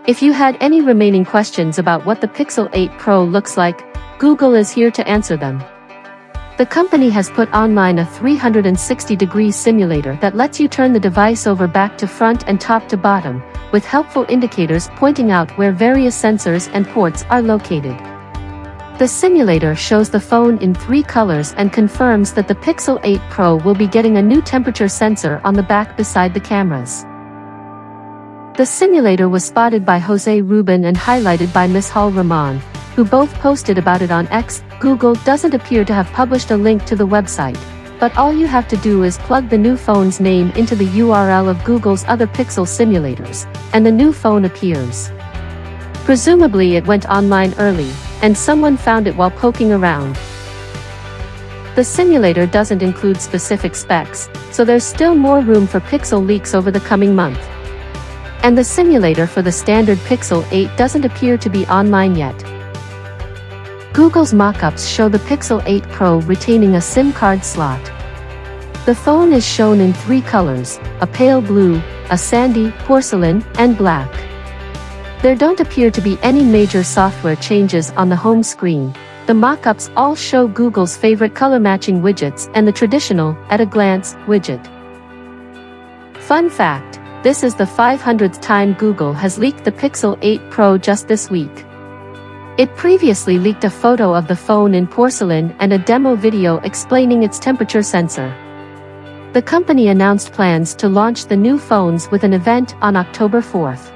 If you had any remaining questions about what the Pixel 8 Pro looks like, Google is here to answer them. The company has put online a 360-degree simulator that lets you turn the device over back to front and top to bottom, with helpful indicators pointing out where various sensors and ports are located. The simulator shows the phone in 3 colors and confirms that the Pixel 8 Pro will be getting a new temperature sensor on the back beside the cameras. The simulator was spotted by Jose Ruben and highlighted by Mishal Rahman, who both posted about it on X. Google doesn't appear to have published a link to the website, but all you have to do is plug the new phone's name into the URL of Google's other Pixel simulators, and the new phone appears. Presumably it went online early, and someone found it while poking around. The simulator doesn't include specific specs, so there's still more room for Pixel leaks over the coming month. And the simulator for the standard Pixel 8 doesn't appear to be online yet. Google's mockups show the Pixel 8 Pro retaining a SIM card slot. The phone is shown in 3 colors, a pale blue, a sandy, porcelain, and black. There don't appear to be any major software changes on the home screen. The mockups all show Google's favorite color-matching widgets and the traditional, at-a-glance, widget. Fun fact, this is the 500th time Google has leaked the Pixel 8 Pro just this week. It previously leaked a photo of the phone in porcelain and a demo video explaining its temperature sensor. The company announced plans to launch the new phones with an event on October 4th.